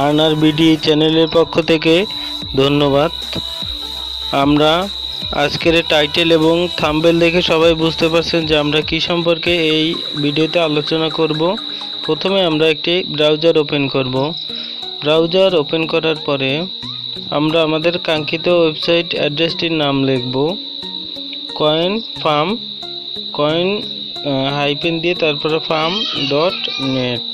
Earner BD চ্যানেলের পক্ষ থেকে ধন্যবাদ। আমরা আজকের টাইটেল এবং থাম্বনেল দেখে সবাই বুঝতে পারছেন যে আমরা কি সম্পর্কে এই ভিডিওতে আলোচনা করব। প্রথমে আমরা একটি ব্রাউজার ওপেন করব। ব্রাউজার ওপেন করার পরে আমরা আমাদের কাঙ্ক্ষিত ওয়েবসাইট অ্যাড্রেসটির নাম লিখব কয়েন হাইপেন দিয়ে তারপরে farm.net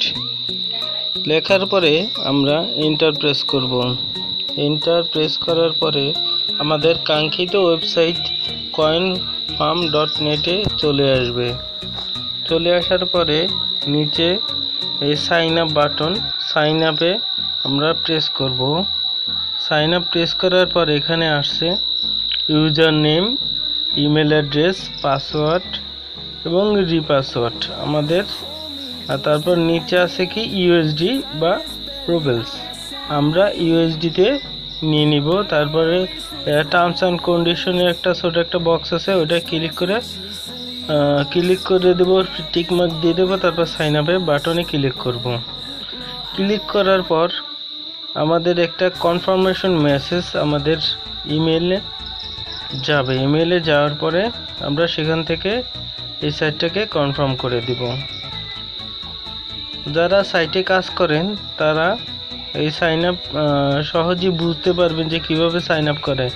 লেখার পরে আমরা এন্টার প্রেস করব। এন্টার প্রেস করার পরে আমাদের কাঙ্ক্ষিত ওয়েবসাইট coinfarm.net এ চলে আসবে। চলে আসার পরে নিচে এই সাইন আপ বাটন, সাইন আপে আমরা প্রেস করব। সাইন আপ প্রেস করার পর এখানে আসছে user name, email address, password এবং রিপাসওয়ার্ড আমাদের। আর তারপর নিচে আছে কি ইউএসডি বা রুবেলস, আমরা ইউএসডিতে নিয়ে নিব। তারপরে টার্মস অ্যান্ড কন্ডিশনের একটা ছোট একটা বক্স আছে, ওটা ক্লিক করে দেব, টিক মার্ক দিয়ে দেবো। তারপর সাইন আপে বাটনে ক্লিক করব। ক্লিক করার পর আমাদের একটা কনফার্মেশন মেসেজ আমাদের ইমেইলে যাবে। ইমেইলে যাওয়ার পরে আমরা সেখান থেকে এই সাইটটাকে কনফার্ম করে দিব। যারা সাইটে কাজ করেন তারা এই সাইন আপ সহজেই বুঝতে পারবেন যে কিভাবে সাইন আপ করে।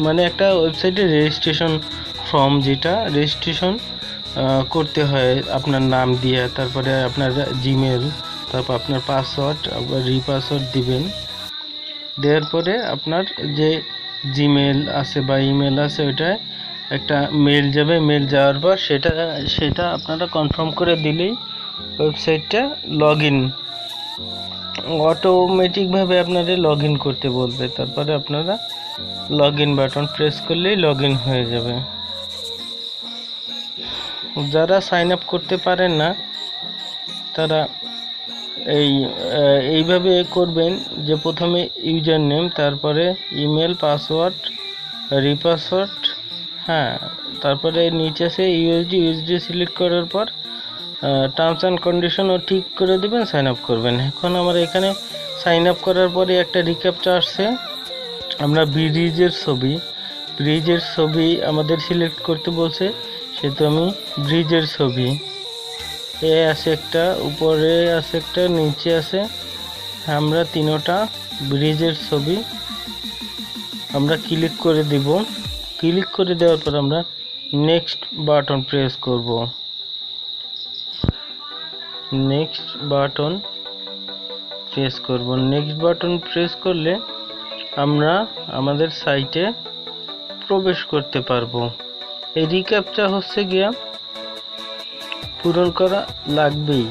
মানে একটা ওয়েবসাইটে রেজিস্ট্রেশন ফর্ম, যেটা রেজিস্ট্রেশন করতে হয় আপনার নাম দিয়ে, তারপরে আপনার জিমেল, তারপর আপনার পাসওয়ার্ড, আবার রিপাসওয়ার্ড দিবেন। দেওয়ার পরে আপনার যে জিমেল আছে বা ইমেল আছে ওইটা একটা মেল যাবে। মেল যাওয়ার পর সেটা আপনারা কনফার্ম করে দিলেই ওয়েবসাইটটা অটোমেটিকভাবে আপনাদের লগ ইন করতে বলবে। তারপরে আপনারা লগ ইন বাটন প্রেস করলেই লগ ইন হয়ে যাবে। যারা সাইন আপ করতে পারেন না তারা এইভাবে করবেন যে প্রথমে ইউজার নেম, তারপরে ইমেল, পাসওয়ার্ড, রিপাসওয়ার্ড, তারপরে নিচে আছে ইউএসডি সিলেক্ট করার পর টার্মস অ্যান্ড কন্ডিশনও ঠিক করে দেবেন, সাইন আপ করবেন। এখন আমার এখানে সাইন আপ করার পরে একটা রিক্যাপচা আসছে। আমরা ব্রিজের ছবি আমাদের সিলেক্ট করতে বলছে, সেহেতু আমি ব্রিজের ছবি আছে একটা, উপরে আছে একটা, নিচে আছে, আমরা তিনোটা ব্রিজের ছবি আমরা ক্লিক করে দেব। ক্লিক করে দেওয়ার পর আমরা নেক্সট বাটন প্রেস করব। নেক্সট বাটন প্রেস করলে আমরা আমাদের সাইটে প্রবেশ করতে পারবো। এই রিক্যাপচা হচ্ছে গিয়া পূরণ করা লাগবেই।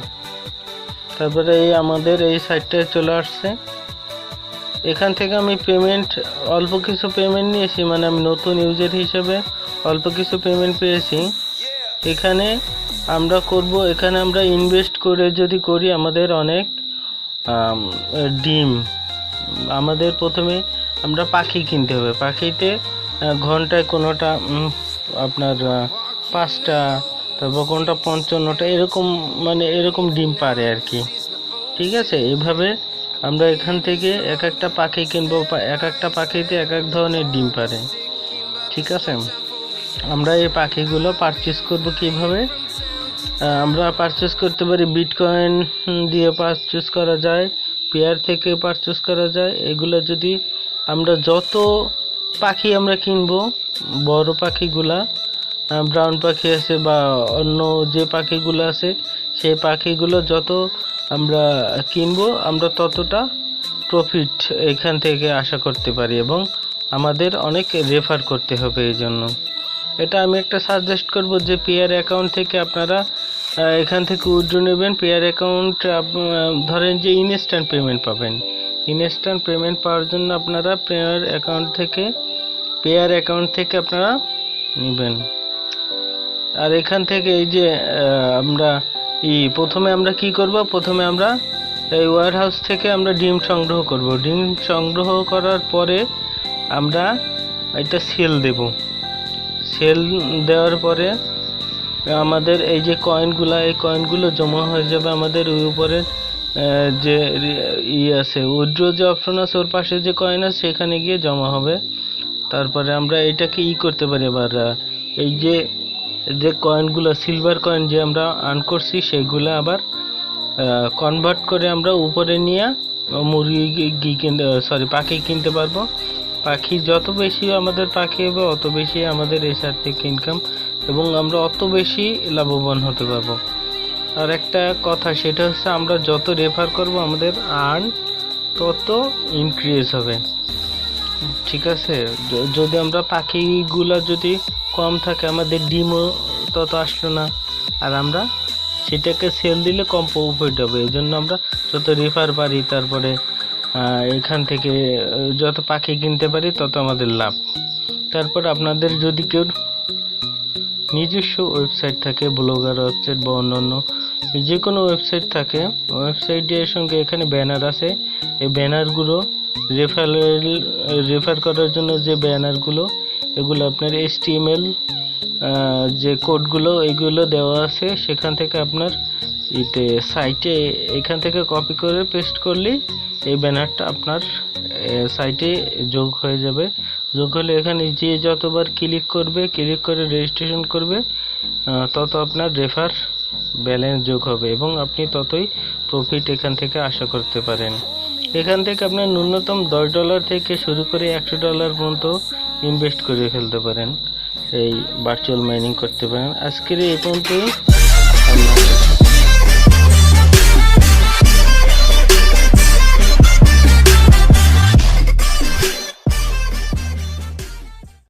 তারপরে আমাদের এই সাইটটায় চলে আসছে। এখান থেকে আমি অল্প কিছু পেমেন্ট নিয়েছি, মানে আমি নতুন ইউজার হিসেবে অল্প কিছু পেমেন্ট পেয়েছি। এখানে আমরা ইনভেস্ট করে যদি করি আমাদের অনেক ডিম, আমাদের প্রথমে আমরা পাখি কিনতে হবে। পাখিতে ঘন্টায় কোনোটা আপনার 5টা, তারপর কোনটা 55টা, এরকম ডিম পারে আর কি। ঠিক আছে, এইভাবে আমরা এখান থেকে এক একটা পাখি কিনবো, এক একটা পাখিতে এক এক ধরনের ডিম পারে। ঠিক আছে, আমরা এই পাখিগুলো পারচেস করব কিভাবে? আমরা পারচেস করতে পারি বিটকয়েন দিয়ে পারচেস করা যায়, পেয়ার থেকে পারচেস করা যায়। এগুলো যদি আমরা যত পাখি আমরা কিনবো, বড় পাখিগুলা, ব্রাউন পাখি আছে বা অন্য যে পাখিগুলো আছে, সেই পাখিগুলো যত আমরা কিনবো আমরা ততটা প্রফিট এখান থেকে আশা করতে পারি, এবং আমাদের অনেক রেফার করতে হবে। এই জন্য এটা আমি একটা সাজেস্ট করব যে পেয়ার অ্যাকাউন্ট থেকে আপনারা এখান থেকে উইথড্র নেবেন। পেয়ার অ্যাকাউন্ট ধরেন যে ইনস্ট্যান্ট পেমেন্ট পাবেন। ইনস্ট্যান্ট পেমেন্ট পাওয়ার জন্য আপনারা পেয়ার অ্যাকাউন্ট থেকে আপনারা নেবেন। আর এখান থেকে এই যে প্রথমে আমরা কি করব, প্রথমে আমরা এই ওয়্যার হাউস থেকে আমরা ডিম সংগ্রহ করব। ডিম সংগ্রহ করার পরে আমরা এটা সেল দেব। সেল দেওয়ার পরে আমাদের এই যে কয়েনগুলো জমা হয়ে যাবে আমাদের ওই উপরের যে আছে উইথড্র যে অপশন আছে ওর পাশে যে কয়েন আছে সেখানে গিয়ে জমা হবে। তারপরে আমরা এটাকে করতে পারি আবার এই যে যে কয়েনগুলো সিলভার কয়েন যে আমরা আর্ন করছি সেগুলো আবার কনভার্ট করে আমরা উপরে নিয়ে মুরগি পাখি কিনতে পারবো। পাখি যত বেশি আমাদের পাখি হবে অত বেশি আমাদের এসার থেকে ইনকাম এবং আমরা অত বেশি লাভবান হতে পারবো। আর একটা কথা সেটা হচ্ছে আমরা যত রেফার করব আমাদের আর্ন তত ইনক্রিজ হবে। ঠিক আছে, যদি আমরা পাখিগুলা যদি কম থাকে আমাদের ডিমও তত আসলো না, আর আমরা সেটাকে সেল দিলে কম প্রফিট হবে। এই জন্য আমরা যত রেফার পারি তারপরে এখান থেকে যত পাখি কিনতে পারি তত আমাদের লাভ। তারপর আপনাদের যদি কেউ নিজস্ব ওয়েবসাইট থাকে, ব্লগার ওয়েবসাইট বা অন্যান্য যে কোনো ওয়েবসাইট থাকে, ওয়েবসাইটের সঙ্গে এখানে ব্যানার আছে, এই ব্যানারগুলো রেফার করার জন্য যে ব্যানারগুলো এগুলো আপনার HTML যে কোডগুলো এগুলো দেওয়া আছে সেখান থেকে আপনার সাইটে এখান থেকে কপি করে পেস্ট করলেই এই ব্যানারটা আপনার সাইটে যোগ হয়ে যাবে। যোগ হলে এখানে যে যতবার ক্লিক করে রেজিস্ট্রেশন করবে তত আপনার রেফার ব্যালেন্স যোগ হবে এবং আপনি ততই প্রফিট এখান থেকে আশা করতে পারেন। এখান থেকে আপনার ন্যূনতম $10 থেকে শুরু করে $100 পর্যন্ত ইনভেস্ট করে ফেলতে পারেন, এই ভার্চুয়াল মাইনিং করতে পারেন। আজকের এই পর্যন্তই।